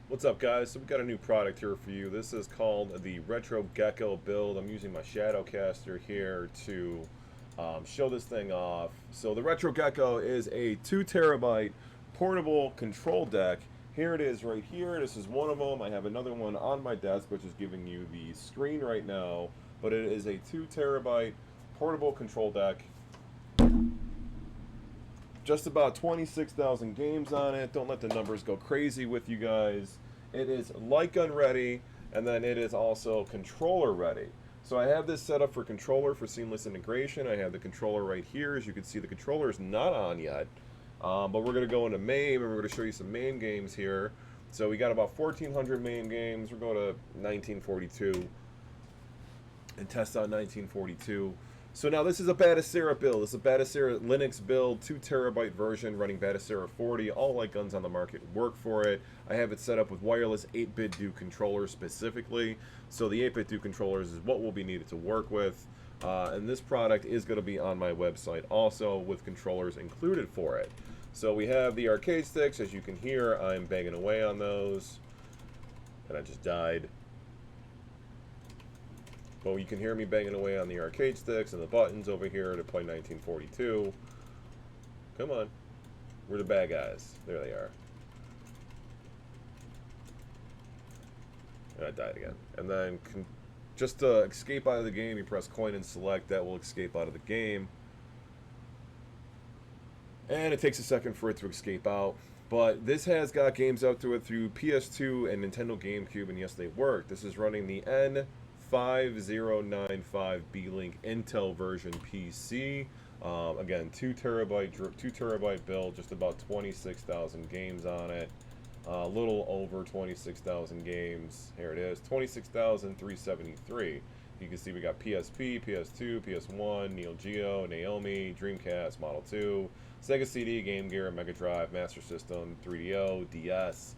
What's up, guys? So we got a new product here for you. This is called the Retro Gecko build. I'm using my Shadowcaster here to show this thing off. So the Retro Gecko is a 2 terabyte portable control deck. Here it is right here. This is one of them. I have another one on my desk, which is giving you the screen right now. But it is a 2 terabyte portable control deck. Just about 26,000 games on it. Don't let the numbers go crazy with you guys. It is light gun ready, and then it is also controller ready. So I have this set up for controller for seamless integration. I have the controller right here. As you can see, the controller is not on yet. But we're going to go into MAME, and we're going to show you some MAME games here. So we got about 1,400 MAME games. We're going to 1942 and test out 1942. So now this is a Batacera build. This is a Batacera Linux build, 2 terabyte version running Batacera 40. All light guns on the market work for it. I have it set up with wireless 8-bit do controllers specifically. So the 8-bit do controllers is what will be needed to work with. And this product is going to be on my website also with controllers included for it. So we have the arcade sticks. As you can hear, I'm banging away on those. And I just died. But you can hear me banging away on the arcade sticks and the buttons over here to play 1942. Come on. We're the bad guys. There they are. And I died again. And then just to escape out of the game, you press coin and select. That will escape out of the game. And it takes a second for it to escape out. But this has got games up to it through PS2 and Nintendo GameCube, and yes, they work. This is running the N5095 B-Link Intel version PC. Again, 2 terabyte build, just about 26,000 games on it. A little over 26,000 games. Here it is, 26,373. You can see we got PSP, PS2, PS1, Neo Geo, Naomi, Dreamcast, Model 2, Sega CD, Game Gear, Mega Drive, Master System, 3DO, DS,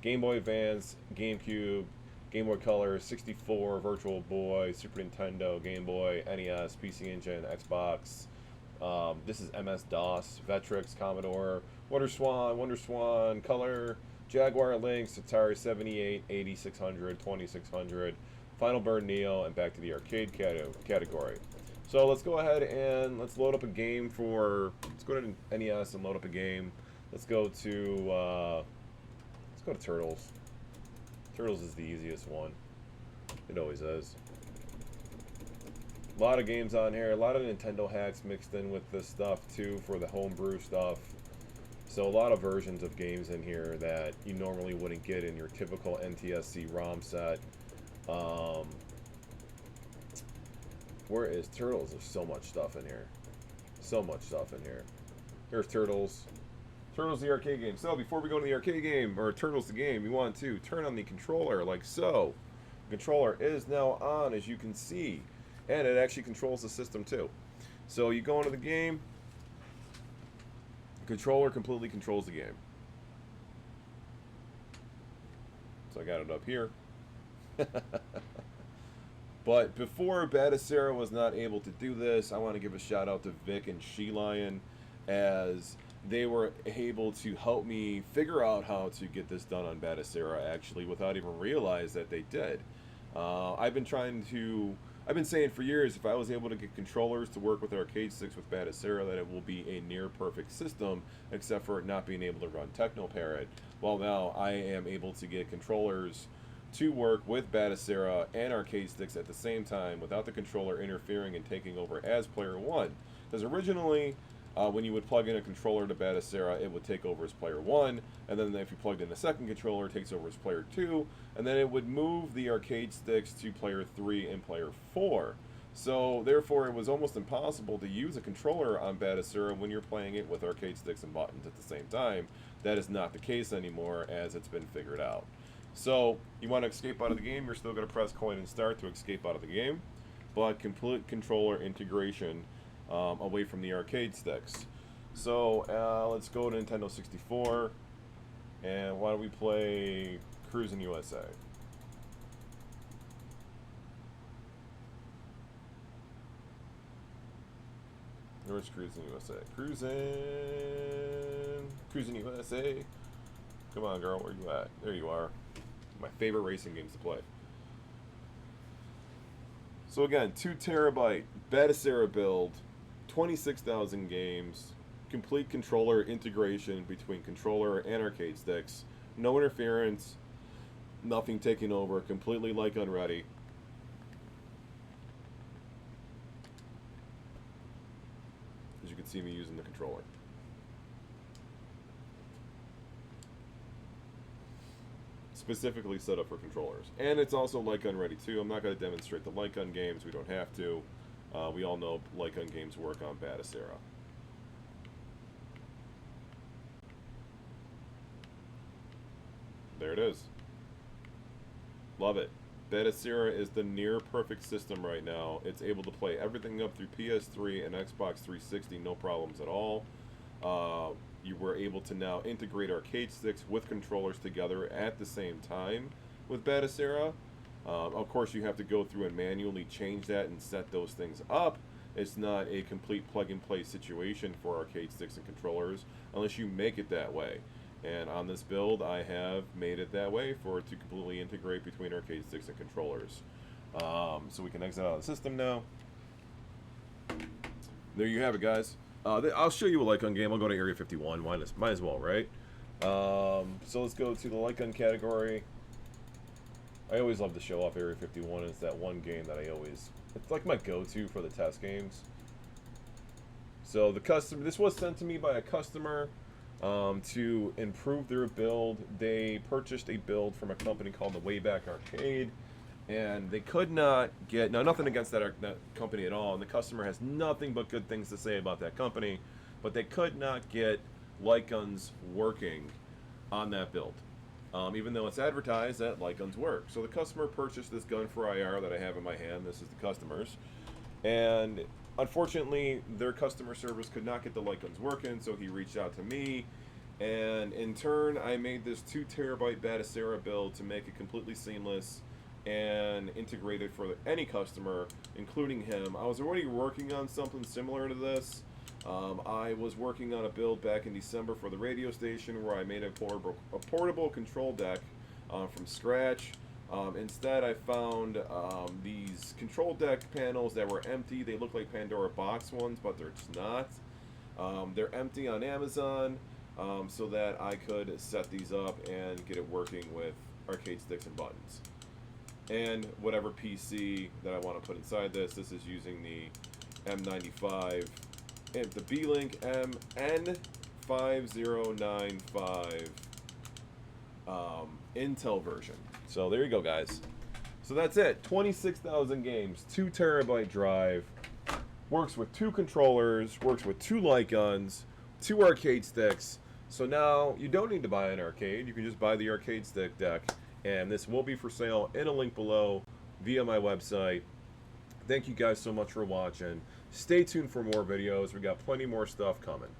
Game Boy Advance, GameCube, Game Boy Color, 64, Virtual Boy, Super Nintendo, Game Boy, NES, PC Engine, Xbox. This is MS-DOS, Vectrex, Commodore, WonderSwan, Color, Jaguar Lynx, Atari 78, 8600, 2600, Final Bird Neo, and back to the arcade category. So let's go ahead and let's load up a game for. Let's go to NES and load up a game. Let's go to Turtles. Turtles is the easiest one. It always is. A lot of games on here. A lot of Nintendo hacks mixed in with this stuff too for the homebrew stuff. So a lot of versions of games in here that you normally wouldn't get in your typical NTSC ROM set. Where is Turtles? There's so much stuff in here. So much stuff in here. Here's Turtles. Turtles the arcade game. So before we go to the arcade game, or Turtles the game, you want to turn on the controller like so. The controller is now on, as you can see. And it actually controls the system too. So you go into the game. The controller completely controls the game. So I got it up here. But before Batacera was not able to do this, I want to give a shout out to Vic and She Lion, as they were able to help me figure out how to get this done on Batacera actually without even realize that they did. I've been saying for years, if I was able to get controllers to work with arcade sticks with Batacera, that it will be a near perfect system, except for it not being able to run Technoparrot. Well, now I am able to get controllers to work with Batacera and arcade sticks at the same time without the controller interfering and taking over as player one. Because originally, when you would plug in a controller to Batacera, it would take over as player one, and then if you plugged in a second controller, it takes over as player two, and then it would move the arcade sticks to player three and player four. So therefore, it was almost impossible to use a controller on Batacera when you're playing it with arcade sticks and buttons at the same time. That is not the case anymore, as it's been figured out. So you want to escape out of the game, you're still going to press coin and start to escape out of the game, but complete controller integration away from the arcade sticks. So let's go to Nintendo 64, and why don't we play Cruisin' USA? Where's Cruisin' USA? Cruisin' USA. Come on, girl. Where you at? There you are. My favorite racing games to play. So again, 2 terabyte Batacera build, 26,000 games, complete controller integration between controller and arcade sticks, no interference, nothing taking over, completely like unready. As you can see me using the controller. Specifically set up for controllers. And it's also light gun ready too. I'm not going to demonstrate the light gun games. We don't have to. We all know light gun games work on Batacera. There it is. Love it. Batacera is the near perfect system right now. It's able to play everything up through PS3 and Xbox 360, no problems at all. You were able to now integrate arcade sticks with controllers together at the same time with Batacera. Of course, you have to go through and manually change that and set those things up. It's not a complete plug-and-play situation for arcade sticks and controllers unless you make it that way. And on this build, I have made it that way for it to completely integrate between arcade sticks and controllers. So we can exit out of the system now. There you have it, guys. I'll show you a light gun game. I'll go to Area 51. Might as well, right? So let's go to the light gun category. I always love to show off Area 51. It's that one game that it's like my go-to for the test games. So this was sent to me by a customer to improve their build. They purchased a build from a company called the Wayback Arcade. And they could not get, now nothing against that company at all, and the customer has nothing but good things to say about that company, but they could not get light guns working on that build, even though it's advertised that light guns work. So the customer purchased this gun for IR that I have in my hand. This is the customer's. And unfortunately, their customer service could not get the light guns working, so he reached out to me. And in turn, I made this 2 terabyte Batacera build to make it completely seamless and integrated for any customer, including him. I was already working on something similar to this. I was working on a build back in December for the radio station where I made a portable control deck from scratch. Instead, I found these control deck panels that were empty. They look like Pandora box ones, but they're just not. They're empty on Amazon, so that I could set these up and get it working with arcade sticks and buttons. And whatever PC that I want to put inside this. This is using the M95, and the B-Link MN5095 Intel version. So there you go, guys. So that's it. 26,000 games, 2 terabyte drive, works with 2 controllers, works with 2 light guns, 2 arcade sticks. So now you don't need to buy an arcade. You can just buy the arcade stick deck. And this will be for sale in a link below via my website. Thank you guys so much for watching. Stay tuned for more videos. We got plenty more stuff coming.